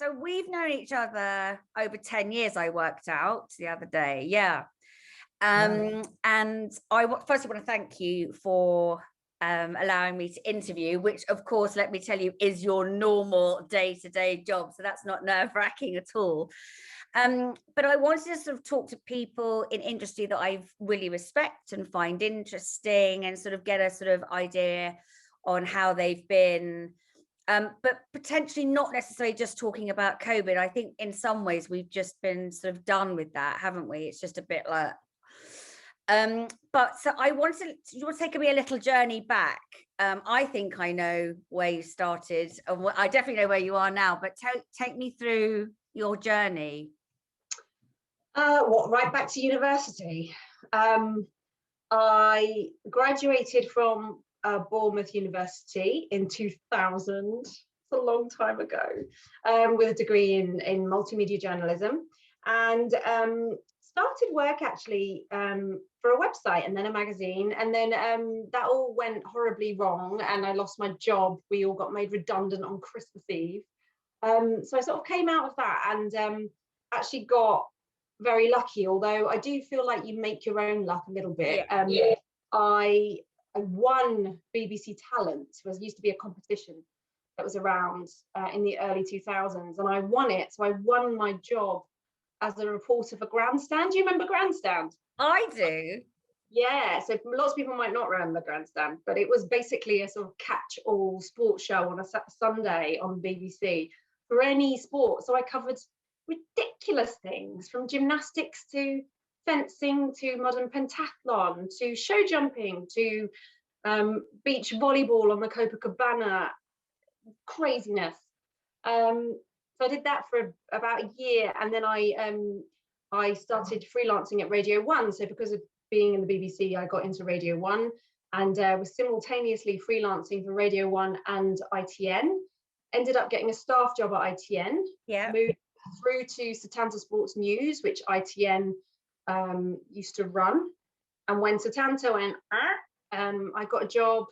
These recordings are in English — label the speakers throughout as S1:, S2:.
S1: So we've known each other over 10 years, I worked out the other day. Yeah. And I first want to thank you for allowing me to interview, which of course, let me tell you, is your normal day-to-day job. So that's not nerve-wracking at all. But I wanted to sort of talk to people in industry that I really respect and find interesting, and sort of get a sort of idea on how they've been, but potentially not necessarily just talking about COVID. I think in some ways we've just been sort of done with that, haven't we? It's just a bit like, but so I wanted to take me a little journey back. I think I know where you started, and I definitely know where you are now, but take me through your journey.
S2: Right back to university. I graduated from Bournemouth University in 2000. It's a long time ago, with a degree in multimedia journalism, and started work actually for a website and then a magazine, and then that all went horribly wrong and I lost my job. We all got made redundant on Christmas Eve. So I sort of came out of that and actually got very lucky, although I do feel like you make your own luck a little bit. I won BBC Talent. It used to be a competition that was around in the early 2000s, and I won it. So I won my job as a reporter for Grandstand. Do you remember Grandstand?
S1: I do.
S2: Yeah, so lots of people might not remember Grandstand, but it was basically a sort of catch-all sports show on a Sunday on BBC for any sport. So I covered ridiculous things, from gymnastics to fencing to modern pentathlon to show jumping to beach volleyball on the Copacabana. Craziness. So I did that for about a year, and then I started freelancing at Radio 1. So because of being in the BBC, I got into Radio 1 and was simultaneously freelancing for Radio 1 and ITN. Ended up getting a staff job at ITN.
S1: Yeah.
S2: Moved through to Setanta Sports News, which ITN used to run. And when Setanta went, I got a job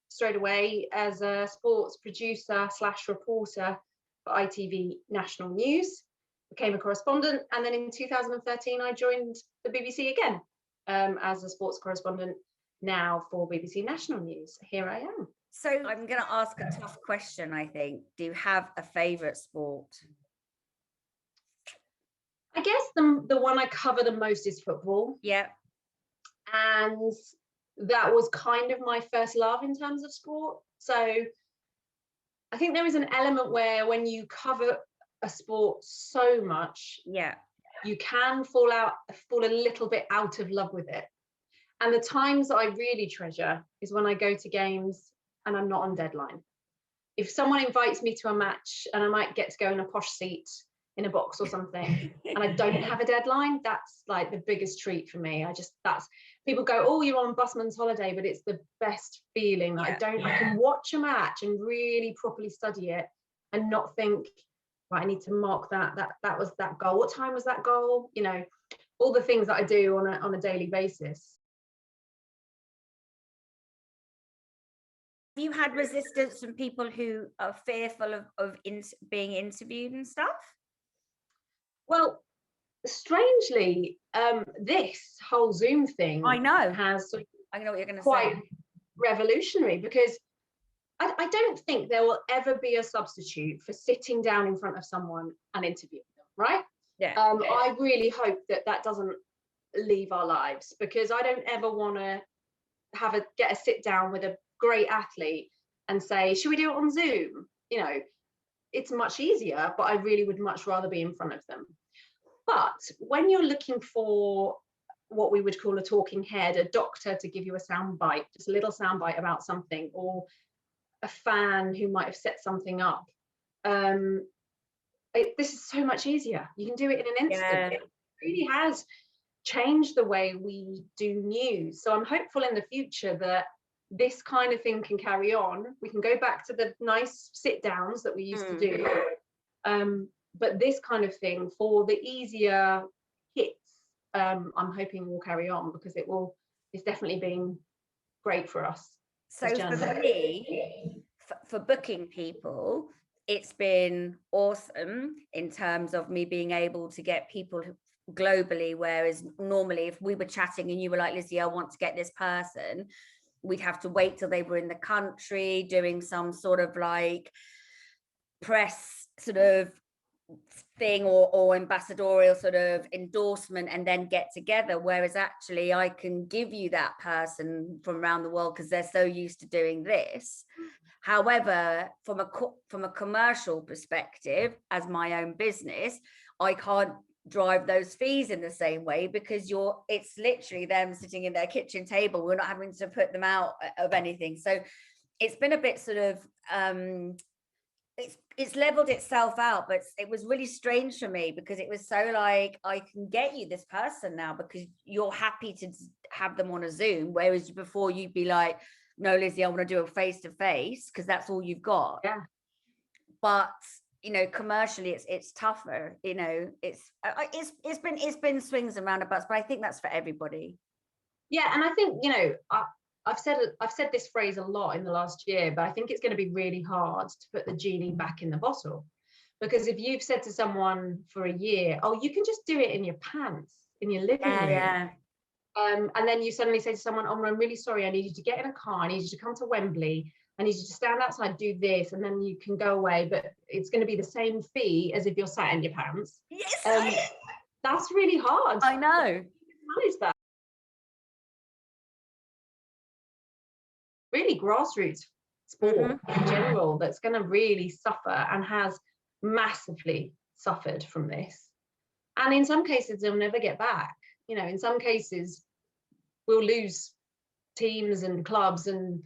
S2: straight away as a sports producer / reporter for ITV National News, became a correspondent, and then in 2013 I joined the BBC again as a sports correspondent, now for BBC National News. Here I am.
S1: So I'm going to ask a tough question, I think. Do you have a favourite sport?
S2: I guess the one I cover the most is football.
S1: Yeah.
S2: And that was kind of my first love in terms of sport. So I think there is an element where when you cover a sport so much, you can fall a little bit out of love with it. And the times that I really treasure is when I go to games and I'm not on deadline. If someone invites me to a match and I might get to go in a posh seat in a box or something and I don't have a deadline, that's like the biggest treat for me. People go, oh, you're on busman's holiday, but it's the best feeling that I can watch a match and really properly study it and not think, right, I need to mark that was that goal. What time was that goal? You know, all the things that I do on a daily basis.
S1: Have you had resistance from people who are fearful of being interviewed and stuff?
S2: Well, strangely, this whole Zoom thing
S1: I know
S2: I know
S1: what you're going to say.
S2: Quite revolutionary, because I don't think there will ever be a substitute for sitting down in front of someone and interviewing them, right?
S1: Yeah.
S2: I really hope that doesn't leave our lives, because I don't ever want to get a sit down with a great athlete and say, should we do it on Zoom? You know, it's much easier, but I really would much rather be in front of them. But when you're looking for what we would call a talking head, a doctor to give you a sound bite, just a little sound bite about something, or a fan who might have set something up, this is so much easier. You can do it in an instant. Yeah. It really has changed the way we do news. So I'm hopeful in the future that this kind of thing can carry on. We can go back to the nice sit downs that we used to do. But this kind of thing for the easier hits, I'm hoping will carry on, because it's definitely been great for us.
S1: So for me, for booking people, it's been awesome in terms of me being able to get people globally, whereas normally if we were chatting and you were like, Lizzie, I want to get this person, we'd have to wait till they were in the country doing some sort of like press sort of thing or ambassadorial sort of endorsement and then get together, whereas actually I can give you that person from around the world because they're so used to doing this. However, from a commercial perspective, as my own business, I can't drive those fees in the same way because it's literally them sitting in their kitchen table. We're not having to put them out of anything. So it's been a bit sort of it's leveled itself out, but it was really strange for me because it was so like, I can get you this person now because you're happy to have them on a Zoom, whereas before you'd be like, no, Lizzie, I want to do a face-to-face because that's all you've got.
S2: Yeah.
S1: But you know, commercially it's tougher, you know, it's been swings and roundabouts, but I think that's for everybody.
S2: Yeah, and I think, you know, I've said this phrase a lot in the last year, but I think it's going to be really hard to put the genie back in the bottle, because if you've said to someone for a year, oh, you can just do it in your pants in your living room.
S1: Yeah.
S2: And then you suddenly say to someone, oh, I'm really sorry, I need you to get in a car, I need you to come to Wembley, I need you to stand outside, do this, and then you can go away, but it's going to be the same fee as if you're sat in your pants.
S1: Yes.
S2: That's really hard.
S1: I know.
S2: Manage that. Really grassroots sport in general that's going to really suffer and has massively suffered from this. And in some cases, they'll never get back. You know, in some cases, we'll lose teams and clubs and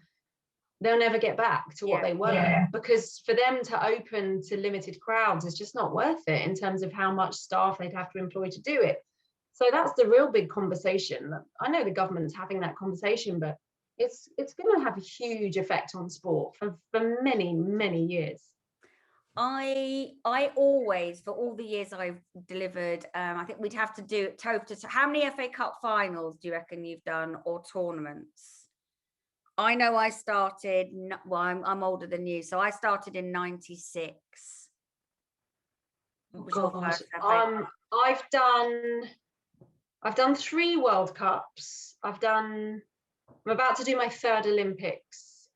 S2: they'll never get back to what they were, because for them to open to limited crowds is just not worth it in terms of how much staff they'd have to employ to do it. So that's the real big conversation. I know the government's having that conversation, but it's going to have a huge effect on sport for many, many years.
S1: I always, for all the years I've delivered, I think we'd have to do how many FA Cup finals do you reckon you've done, or tournaments? I know I started, well, I'm older than you, so I started in 96.
S2: Oh God. I've done 3 World Cups. I'm about to do my 3rd Olympics,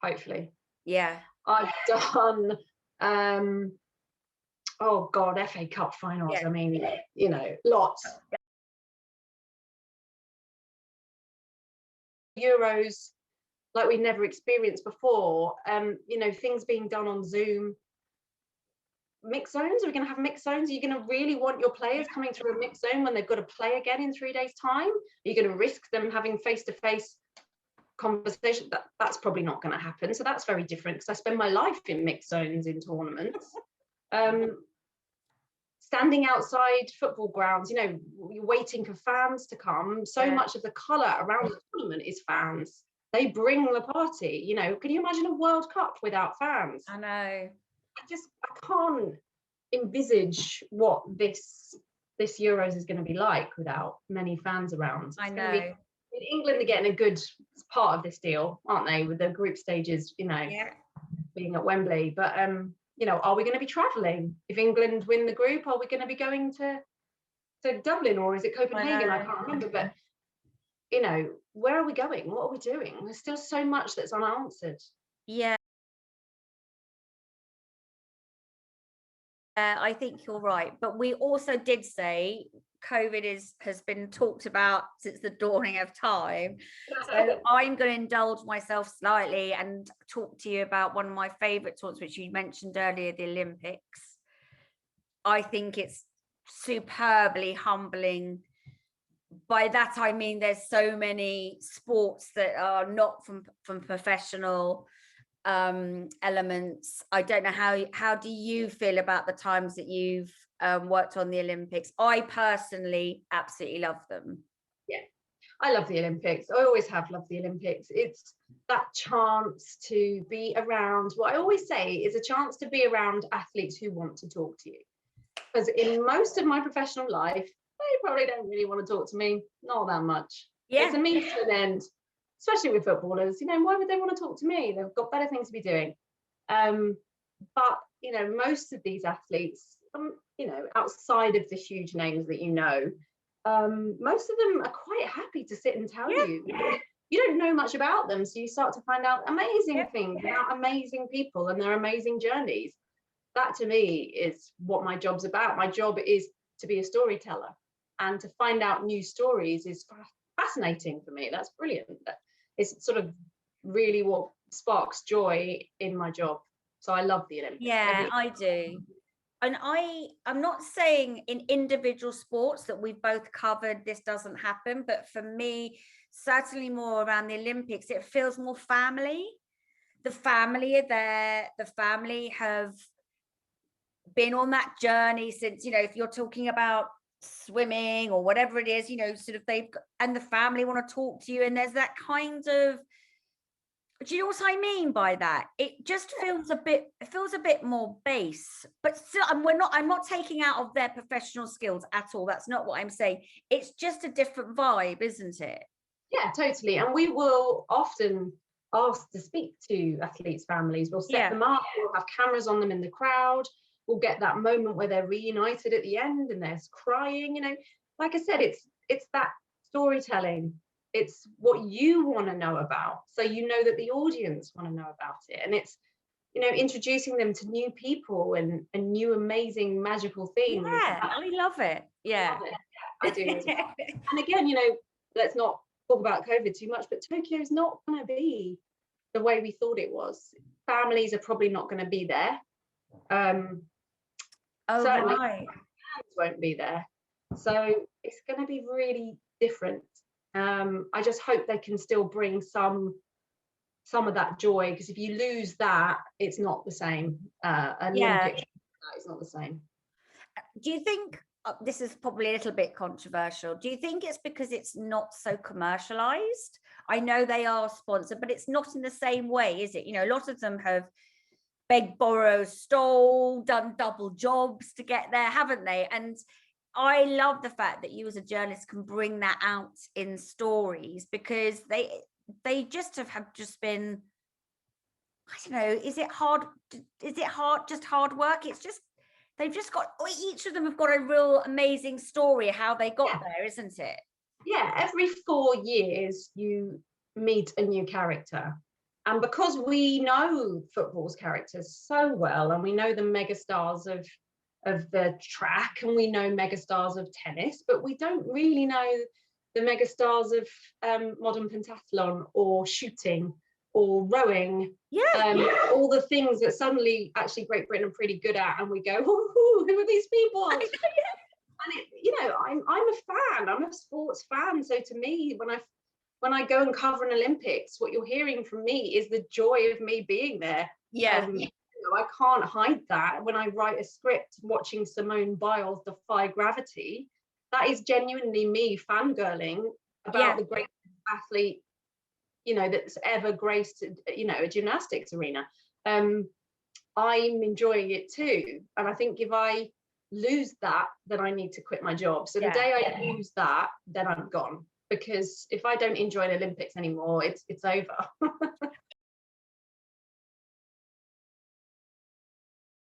S2: hopefully.
S1: Yeah.
S2: I've done oh God, FA Cup finals. Yeah. I mean, you know, lots. Euros like we've never experienced before. You know, things being done on Zoom. Mixed zones, are we going to have mixed zones? Are you going to really want your players coming through a mixed zone when they've got to play again in 3 days' time? Are you going to risk them having face-to-face conversation? That's probably not going to happen. So that's very different, because I spend my life in mixed zones in tournaments. Standing outside football grounds, you know, you're waiting for fans to come. So much of the colour around the tournament is fans. They bring the party. You know, can you imagine a World Cup without fans?
S1: I know.
S2: I can't envisage what this Euros is going to be like without many fans around.
S1: I know.
S2: England are getting a good part of this deal, aren't they, with the group stages, you know, being at Wembley. But you know, are we going to be travelling? If England win the group, are we going to be going to Dublin, or is it Copenhagen? I can't remember. But you know, where are we going? What are we doing? There's still so much that's unanswered.
S1: Yeah. I think you're right, but we also did say COVID has been talked about since the dawning of time. So I'm going to indulge myself slightly and talk to you about one of my favourite tournaments, which you mentioned earlier, the Olympics. I think it's superbly humbling. By that I mean there's so many sports that are not from professional elements. I don't know how do you feel about the times that you've worked on the Olympics? I personally absolutely love them.
S2: Yeah, I love the Olympics. I always have loved the Olympics. It's that chance to be around, what I always say is a chance to be around athletes who want to talk to you, because in most of my professional life they probably don't really want to talk to me, not that much. It's a means to an end. Especially with footballers, you know, why would they want to talk to me? They've got better things to be doing. but you know, most of these athletes, you know, outside of the huge names that you know, most of them are quite happy to sit and tell you. You don't know much about them, so you start to find out amazing things about amazing people and their amazing journeys. That to me is what my job's about. My job is to be a storyteller, and to find out new stories is fascinating for me. That's brilliant. It's sort of really what sparks joy in my job. So I love the Olympics.
S1: Yeah, I do. And I'm not saying in individual sports that we've both covered this doesn't happen, but for me, certainly more around the Olympics, it feels more family. The family are there. The family have been on that journey since, you know, if you're talking about swimming or whatever it is, you know, sort of and the family want to talk to you, and there's that kind of, do you know what I mean by that? It just feels a bit more base, but still, I'm not taking out of their professional skills at all. That's not what I'm saying. It's just a different vibe, isn't it?
S2: Yeah, totally. And we will often ask to speak to athletes' families. We'll set them up, we'll have cameras on them in the crowd. We'll get that moment where they're reunited at the end and they're crying, you know. Like I said, it's that storytelling. It's what you want to know about, so you know that the audience want to know about it. And it's, you know, introducing them to new people and new amazing magical things.
S1: Yeah, I love it. Yeah,
S2: I do as well. And again, you know, let's not talk about COVID too much, but Tokyo is not going to be the way we thought it was. Families are probably not going to be there. Certainly
S1: right.
S2: fans won't be there. So it's going to be really different. I just hope they can still bring some of that joy, because if you lose that, it's not the same. Olympic, it's not the same.
S1: Do you think, this is probably a little bit controversial, do you think it's because it's not so commercialized? I know they are sponsored, but it's not in the same way, is it? You know, a lot of them have begged, borrowed, stole, done double jobs to get there, haven't they? And I love the fact that you as a journalist can bring that out in stories, because they just have just been, I don't know, is it hard, just hard work? It's just, they've just got, each of them have got a real amazing story how they got there, isn't it?
S2: Yeah, every 4 years you meet a new character. And because we know football's characters so well, and we know the megastars of the track, and we know megastars of tennis, but we don't really know the megastars of modern pentathlon or shooting or rowing. All the things that suddenly actually Great Britain are pretty good at, and we go, who are these people? And it, you know, I'm a fan. I'm a sports fan. So to me, when I go and cover an Olympics, what you're hearing from me is the joy of me being there. You know, I can't hide that. When I write a script watching Simone Biles defy gravity, that is genuinely me fangirling about the greatest athlete, you know, that's ever graced, you know, a gymnastics arena. I'm enjoying it too. And I think if I lose that, then I need to quit my job. So the day I lose that, then I'm gone. Because if I don't enjoy the Olympics anymore, it's over.